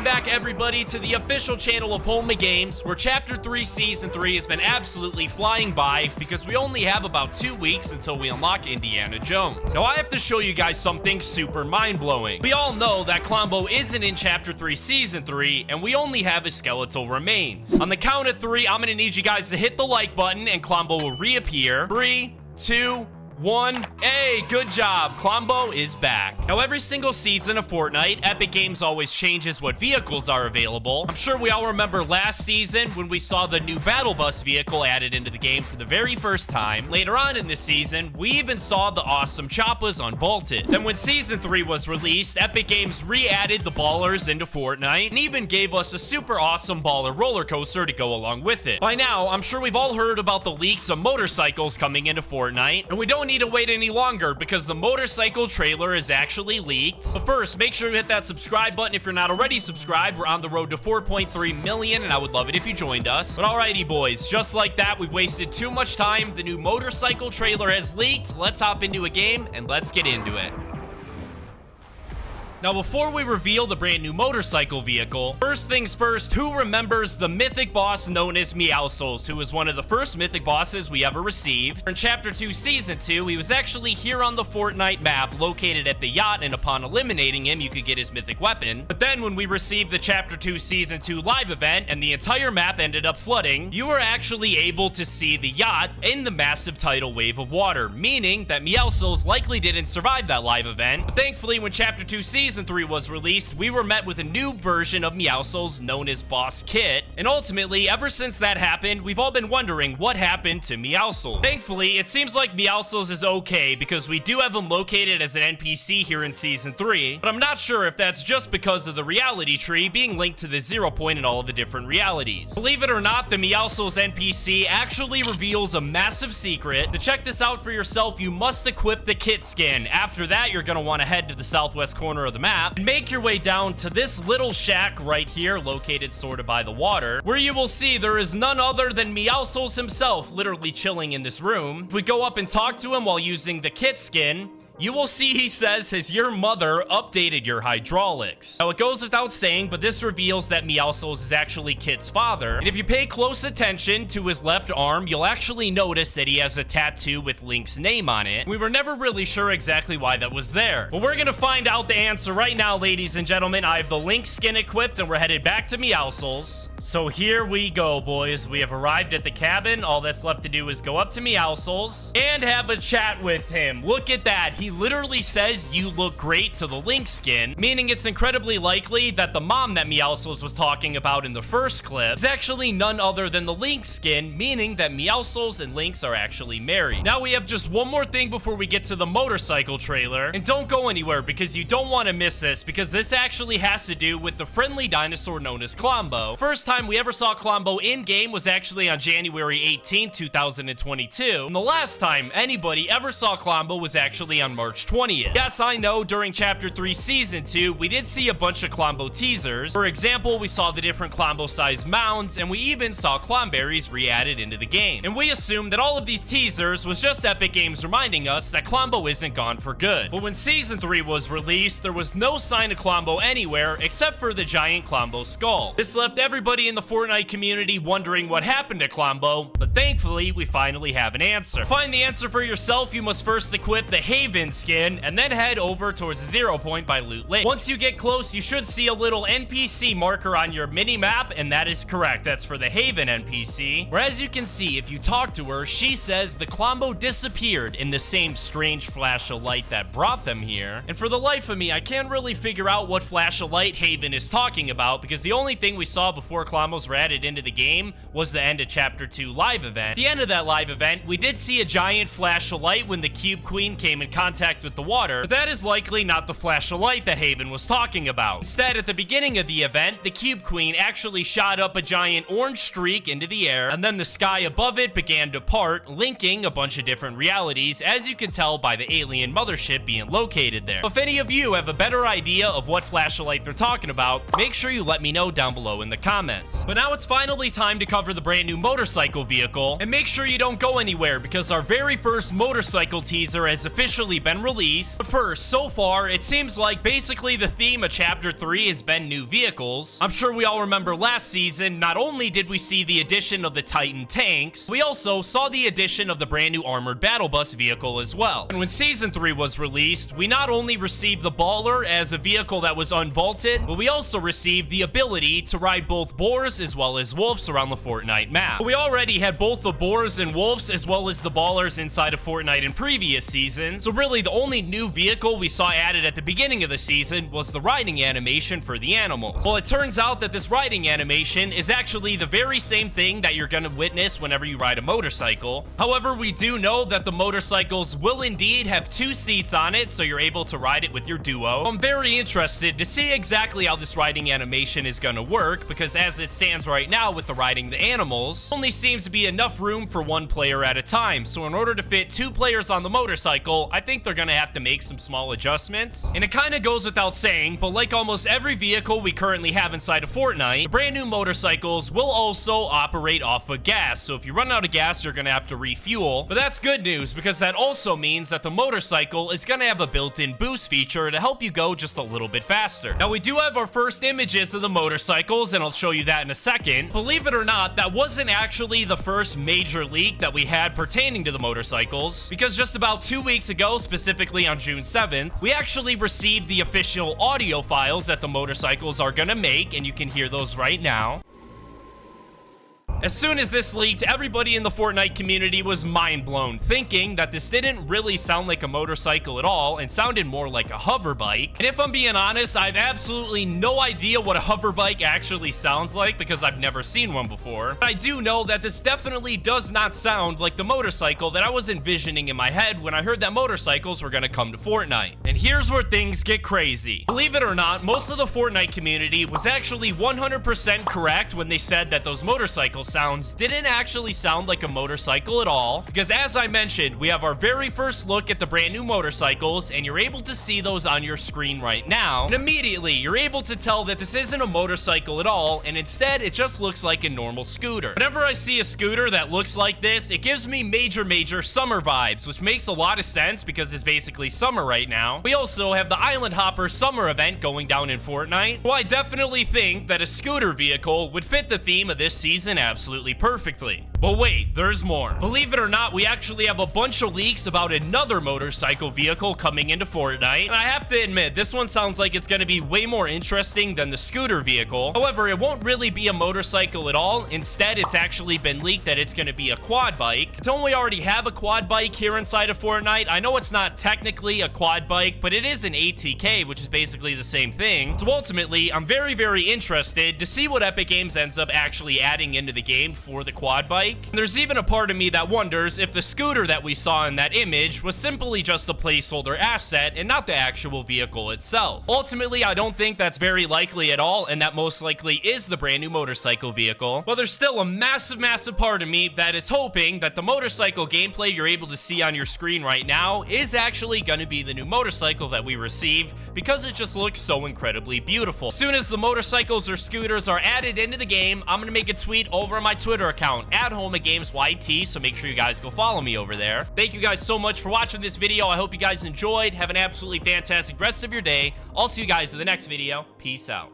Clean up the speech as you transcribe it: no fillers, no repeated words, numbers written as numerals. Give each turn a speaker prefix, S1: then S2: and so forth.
S1: back, everybody, to the official channel of Homie Games, where Chapter 3 Season 3 has been absolutely flying by because we only have about 2 weeks until we unlock Indiana Jones. Now, I have to show you guys something super mind-blowing. We all know that Klombo isn't in Chapter 3 Season 3, and we only have his skeletal remains. On the count of 3, I'm gonna need you guys to hit the like button, and Klombo will reappear. 3, 2, 1. Hey, good job. Klombo is back. Now, every single season of Fortnite, Epic Games always changes what vehicles are available. I'm sure we all remember last season when we saw the new Battle Bus vehicle added into the game for the very first time. Later on in this season, we even saw the awesome Choppas unvaulted. Then when Season 3 was released, Epic Games re-added the Ballers into Fortnite and even gave us a super awesome Baller roller coaster to go along with it. By now, I'm sure we've all heard about the leaks of motorcycles coming into Fortnite, and we don't need to wait any longer because the motorcycle trailer is actually leaked. But first, make sure you hit that subscribe button if you're not already subscribed. We're on the road to 4.3 million, and I would love it if you joined us. But alrighty, boys, just like that, we've wasted too much time. The new motorcycle trailer has leaked. Let's hop into a game and let's get into it. Now, before we reveal the brand new motorcycle vehicle, first things first, who remembers the mythic boss known as Meowscles, who was one of the first mythic bosses we ever received? In Chapter 2 Season 2, he was actually here on the Fortnite map, located at the yacht, and upon eliminating him, you could get his mythic weapon. But then when we received the Chapter 2 Season 2 live event, and the entire map ended up flooding, you were actually able to see the yacht in the massive tidal wave of water, meaning that Meowscles likely didn't survive that live event. But thankfully, when Chapter 2 Season 3 was released, we were met with a new version of Meowscles known as Boss Kit, and ultimately, ever since that happened, we've all been wondering what happened to Meowscles. Thankfully, it seems like Meowscles is okay because we do have him located as an NPC here in Season 3, but I'm not sure if that's just because of the reality tree being linked to the 0 point in all of the different realities. Believe it or not, the Meowscles NPC actually reveals a massive secret. To check this out for yourself, you must equip the Kit skin. After that, you're gonna want to head to the southwest corner of the map and make your way down to this little shack right here, located sort of by the water, where you will see there is none other than Meowscles himself literally chilling in this room. If we go up and talk to him while using the Kit skin, you will see he says, "Has your mother updated your hydraulics?" Now, it goes without saying, but this reveals that Meowscles is actually Kit's father. And if you pay close attention to his left arm, you'll actually notice that he has a tattoo with Link's name on it. We were never really sure exactly why that was there. But we're gonna find out the answer right now, ladies and gentlemen. I have the Link skin equipped, and we're headed back to Meowscles. So here we go, boys. We have arrived at the cabin. All that's left to do is go up to Meowscles and have a chat with him. Look at that. He literally says, "You look great" to the Link skin, meaning it's incredibly likely that the mom that Meowscles was talking about in the first clip is actually none other than the Link skin, meaning that Meowscles and Lynx are actually married. Now, we have just one more thing before we get to the motorcycle trailer, and don't go anywhere because you don't want to miss this, because this actually has to do with the friendly dinosaur known as Klombo. First time we ever saw Klombo in-game was actually on January 18th, 2022, and the last time anybody ever saw Klombo was actually on March 20th. Yes, I know, during Chapter 3 Season 2, we did see a bunch of Klombo teasers. For example, we saw the different Klombo-sized mounds, and we even saw Klomberries re-added into the game. And we assumed that all of these teasers was just Epic Games reminding us that Klombo isn't gone for good. But when Season 3 was released, there was no sign of Klombo anywhere except for the giant Klombo skull. This left everybody in the Fortnite community wondering what happened to Klombo, but thankfully, we finally have an answer. To find the answer for yourself, you must first equip the Haven skin and then head over towards the 0 point by Loot Lake. Once you get close, you should see a little NPC marker on your mini map, and that is correct. That's for the Haven NPC, where, as you can see, if you talk to her, she says the Klombo disappeared in the same strange flash of light that brought them here. And for the life of me, I can't really figure out what flash of light Haven is talking about, because the only thing we saw before Klombos were added into the game was the end of Chapter 2 live event. At the end of that live event, we did see a giant flash of light when the Cube Queen came in contact with the water, but that is likely not the flash of light that Haven was talking about. Instead, at the beginning of the event, the Cube Queen actually shot up a giant orange streak into the air, and then the sky above it began to part, linking a bunch of different realities, as you can tell by the alien mothership being located there. If any of you have a better idea of what flash of light they're talking about, make sure you let me know down below in the comments. But now it's finally time to cover the brand new motorcycle vehicle, and make sure you don't go anywhere because our very first motorcycle teaser has officially been released. But first, so far, it seems like basically the theme of Chapter 3 has been new vehicles. I'm sure we all remember last season, not only did we see the addition of the Titan tanks, we also saw the addition of the brand new armored battle bus vehicle as well. And when Season 3 was released, we not only received the Baller as a vehicle that was unvaulted, but we also received the ability to ride both boars as well as wolves around the Fortnite map. We already had both the boars and wolves as well as the ballers inside of Fortnite in previous seasons, so really the only new vehicle we saw added at the beginning of the season was the riding animation for the animals. Well, it turns out that this riding animation is actually the very same thing that you're gonna witness whenever you ride a motorcycle. However, we do know that the motorcycles will indeed have 2 seats on it, so you're able to ride it with your duo. I'm very interested to see exactly how this riding animation is gonna work, because as it stands right now with the riding the animals, only seems to be enough room for 1 player at a time. So in order to fit 2 players on the motorcycle, I think they're gonna have to make some small adjustments. And it kind of goes without saying, but like almost every vehicle we currently have inside of Fortnite, the brand new motorcycles will also operate off of gas. So if you run out of gas, you're gonna have to refuel. But that's good news, because that also means that the motorcycle is gonna have a built-in boost feature to help you go just a little bit faster. Now we do have our first images of the motorcycles, and I'll show you that in a second. Believe it or not, that wasn't actually the first major leak that we had pertaining to the motorcycles, because just about 2 weeks ago, specifically on June 7th, we actually received the official audio files that the motorcycles are gonna make, and you can hear those right now. As soon as this leaked, everybody in the Fortnite community was mind blown, thinking that this didn't really sound like a motorcycle at all and sounded more like a hover bike. And if I'm being honest, I have absolutely no idea what a hover bike actually sounds like, because I've never seen one before. But I do know that this definitely does not sound like the motorcycle that I was envisioning in my head when I heard that motorcycles were gonna come to Fortnite. And here's where things get crazy. Believe it or not, most of the Fortnite community was actually 100% correct when they said that those motorcycle sounds didn't actually sound like a motorcycle at all, because as I mentioned, we have our very first look at the brand new motorcycles, and you're able to see those on your screen right now, and immediately you're able to tell that this isn't a motorcycle at all, and instead it just looks like a normal scooter. Whenever I see a scooter that looks like this, it gives me major summer vibes, which makes a lot of sense because it's basically summer right now. We also have the Island Hopper summer event going down in Fortnite, so I definitely think that a scooter vehicle would fit the theme of this season absolutely perfectly. But wait, there's more. Believe it or not, we actually have a bunch of leaks about another motorcycle vehicle coming into Fortnite, and I have to admit, this one sounds like it's gonna be way more interesting than the scooter vehicle. However, it won't really be a motorcycle at all. Instead, it's actually been leaked that it's gonna be a quad bike. Don't we already have a quad bike here inside of Fortnite? I know it's not technically a quad bike, but it is an ATK, which is basically the same thing. So ultimately, I'm very interested to see what Epic Games ends up actually adding into the game for the quad bike. And there's even a part of me that wonders if the scooter that we saw in that image was simply just a placeholder asset and not the actual vehicle itself. Ultimately, I don't think that's very likely at all, and that most likely is the brand new motorcycle vehicle. But there's still a massive part of me that is hoping that the motorcycle gameplay you're able to see on your screen right now is actually going to be the new motorcycle that we receive, because it just looks so incredibly beautiful. As soon as the motorcycles or scooters are added into the game, I'm going to make a tweet over on my Twitter account at HomeGamesYT, so make sure you guys go follow me over there. Thank you guys so much for watching this video. I hope you guys enjoyed. Have an absolutely fantastic rest of your day. I'll see you guys in the next video. Peace out.